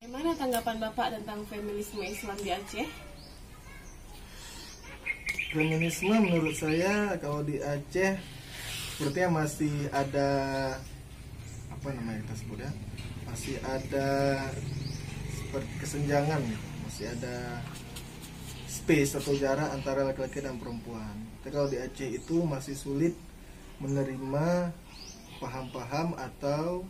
Bagaimana tanggapan Bapak tentang feminisme Islam di Aceh? Feminisme menurut saya kalau di Aceh sepertinya masih ada kita sebutnya, masih ada seperti kesenjangan, masih ada space atau jarak antara laki-laki dan perempuan. Tapi kalau di Aceh itu masih sulit menerima paham-paham atau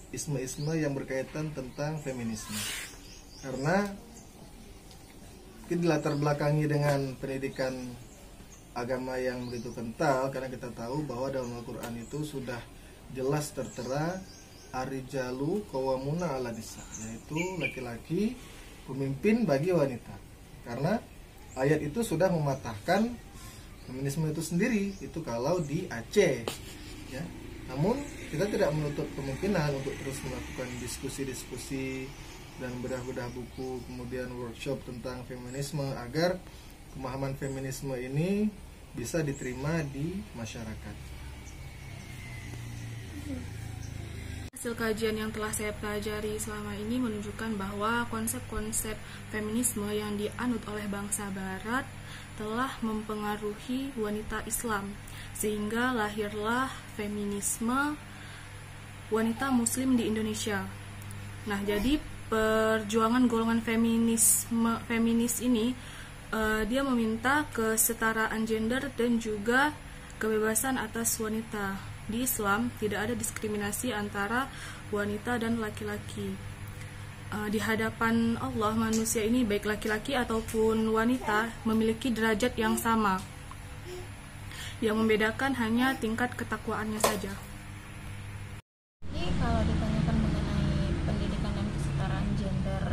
isme-isme yang berkaitan tentang feminisme, karena mungkin dilatar belakangi dengan pendidikan agama yang begitu kental, karena kita tahu bahwa dalam Al-Quran itu sudah jelas tertera arijalu qawwamuna 'ala nisa, yaitu laki-laki pemimpin bagi wanita. Karena ayat itu sudah mematahkan feminisme itu sendiri, itu kalau di Aceh ya. Namun kita tidak menutup kemungkinan untuk terus melakukan diskusi-diskusi dan bedah-bedah buku, kemudian workshop tentang feminisme agar pemahaman feminisme ini bisa diterima di masyarakat. Hasil kajian yang telah saya pelajari selama ini menunjukkan bahwa konsep-konsep feminisme yang dianut oleh bangsa Barat telah mempengaruhi wanita Islam, sehingga lahirlah feminisme wanita Muslim di Indonesia. Nah, jadi perjuangan golongan feminis ini dia meminta kesetaraan gender dan juga kebebasan atas wanita. Di Islam tidak ada diskriminasi antara wanita dan laki-laki. Di hadapan Allah, manusia ini baik laki-laki ataupun wanita memiliki derajat yang sama. Yang membedakan hanya tingkat ketakwaannya saja. Jadi kalau ditanyakan mengenai pendidikan dan kesetaraan gender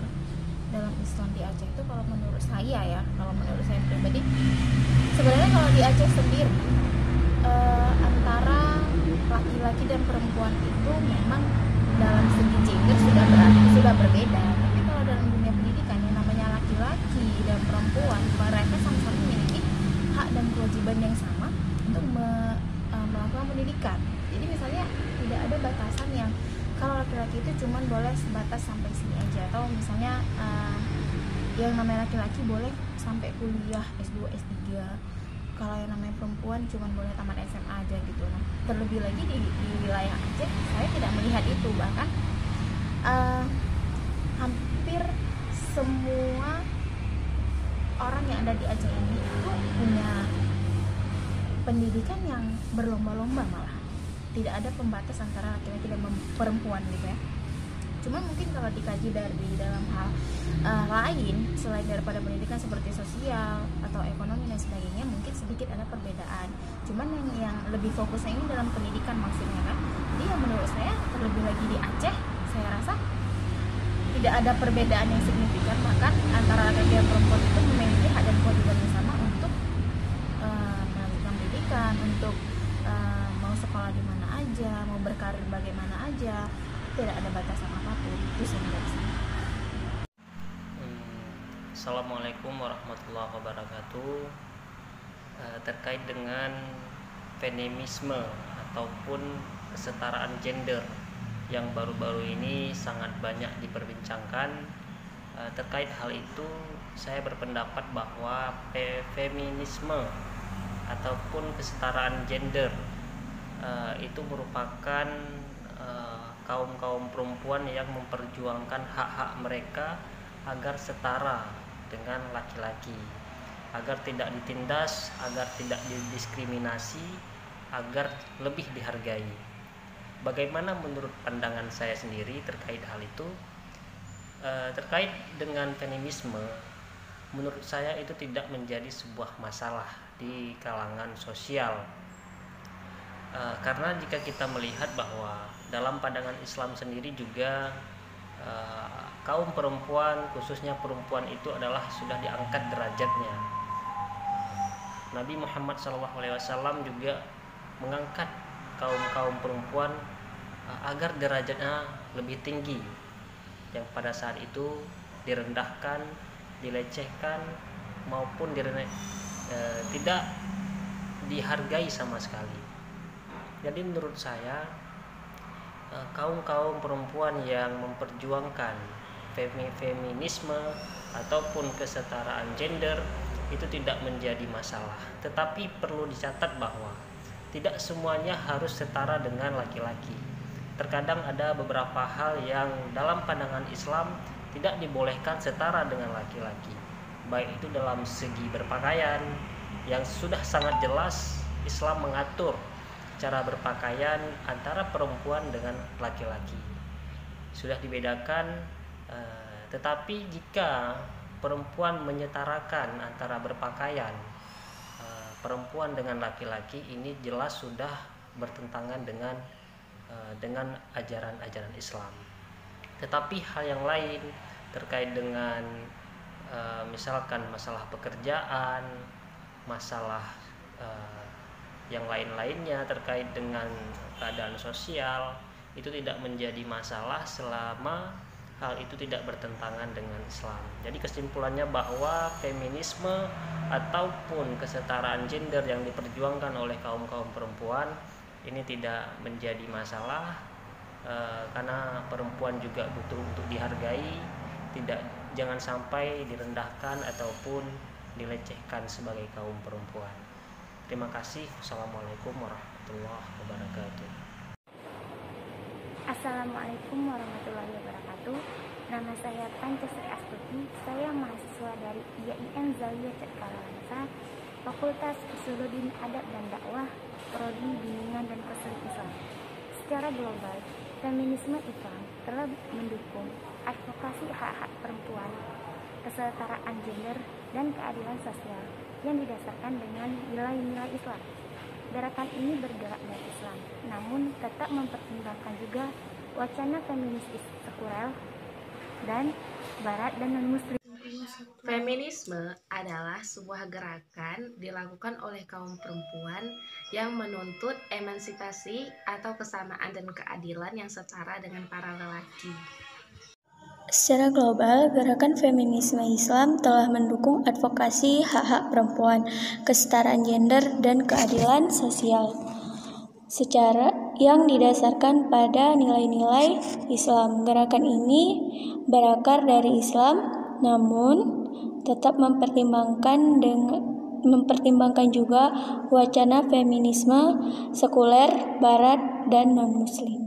dalam Islam di Aceh itu, kalau menurut saya pribadi, sebenarnya kalau di Aceh sendiri antara laki-laki dan perempuan itu memang dalam segi gender sudah berbeda. Tapi kalau dalam dunia pendidikan yang namanya laki-laki dan perempuan, mereka sama-sama memiliki hak dan kewajiban yang sama untuk melakukan pendidikan. Jadi misalnya tidak ada batasan yang kalau laki-laki itu cuma boleh sebatas sampai sini aja, atau misalnya yang namanya laki-laki boleh sampai kuliah S2, S3. Kalau yang namanya perempuan cuma boleh tamat SMA aja gitu. Nah, terlebih lagi di wilayah Aceh saya tidak melihat itu. Bahkan hampir semua orang yang ada di Aceh ini itu punya pendidikan yang berlomba-lomba, malah tidak ada pembatas antara laki-laki dan perempuan gitu ya. Cuma mungkin kalau dikaji dari dalam hal lain selain daripada pendidikan seperti sosial atau ekonomi dan sebagainya, mungkin sedikit ada perbedaan. Cuman yang lebih fokusnya ini dalam pendidikan maksudnya kan. Jadi yang menurut saya terlebih lagi di Aceh, saya rasa tidak ada perbedaan yang signifikan, bahkan antara laki-laki dan perempuan itu memiliki hak dan kewajiban yang sama untuk melanjutkan pendidikan, untuk mau sekolah di mana aja, mau berkarir bagaimana aja. Tidak ada batasan apapun. Itu sih dari saya. Assalamualaikum warahmatullahi wabarakatuh. Terkait dengan feminisme ataupun kesetaraan gender yang baru-baru ini sangat banyak diperbincangkan, terkait hal itu saya berpendapat bahwa feminisme ataupun kesetaraan gender itu merupakan kaum perempuan yang memperjuangkan hak-hak mereka agar setara dengan laki-laki, agar tidak ditindas, agar tidak didiskriminasi, agar lebih dihargai. Bagaimana menurut pandangan saya sendiri terkait hal itu? Terkait dengan feminisme, menurut saya itu tidak menjadi sebuah masalah di kalangan sosial. Karena jika kita melihat bahwa dalam pandangan Islam sendiri juga kaum perempuan, khususnya perempuan itu adalah sudah diangkat derajatnya. Nabi Muhammad SAW juga mengangkat kaum perempuan agar derajatnya lebih tinggi, yang pada saat itu direndahkan, dilecehkan maupun tidak dihargai sama sekali. Jadi menurut saya kaum-kaum perempuan yang memperjuangkan feminisme ataupun kesetaraan gender itu tidak menjadi masalah. Tetapi perlu dicatat bahwa tidak semuanya harus setara dengan laki-laki. Terkadang ada beberapa hal yang dalam pandangan Islam tidak dibolehkan setara dengan laki-laki, baik itu dalam segi berpakaian yang sudah sangat jelas Islam mengatur cara berpakaian antara perempuan dengan laki-laki, sudah dibedakan. Tetapi jika perempuan menyetarakan antara berpakaian perempuan dengan laki-laki, ini jelas sudah bertentangan dengan ajaran-ajaran Islam. Tetapi hal yang lain terkait dengan misalkan masalah pekerjaan, masalah yang lain-lainnya terkait dengan keadaan sosial, itu tidak menjadi masalah selama hal itu tidak bertentangan dengan Islam. Jadi kesimpulannya bahwa feminisme ataupun kesetaraan gender yang diperjuangkan oleh kaum-kaum perempuan ini tidak menjadi masalah, karena perempuan juga butuh untuk dihargai, jangan sampai direndahkan ataupun dilecehkan sebagai kaum perempuan. Terima kasih. Assalamualaikum warahmatullahi wabarakatuh. Assalamualaikum warahmatullahi wabarakatuh. Nama saya Pancasri Astuti. Saya mahasiswa dari IAIN Zawiyah Cengkareng, Fakultas Usuluddin Adab dan Dakwah, Prodi Bimbingan dan Konseling Islam. Secara global, feminisme Islam telah mendukung advokasi hak-hak perempuan, kesetaraan gender, dan keadilan sosial yang didasarkan dengan nilai-nilai Islam. Gerakan ini bergerak dari Islam, namun tetap mempertimbangkan juga wacana feminis sekuler dan Barat dan non-Muslim. Feminisme adalah sebuah gerakan dilakukan oleh kaum perempuan yang menuntut emansipasi atau kesamaan dan keadilan yang setara dengan para lelaki. Secara global, gerakan feminisme Islam telah mendukung advokasi hak-hak perempuan, kesetaraan gender, dan keadilan sosial secara yang didasarkan pada nilai-nilai Islam. Gerakan ini berakar dari Islam, namun tetap mempertimbangkan juga wacana feminisme sekuler, Barat, dan non-Muslim.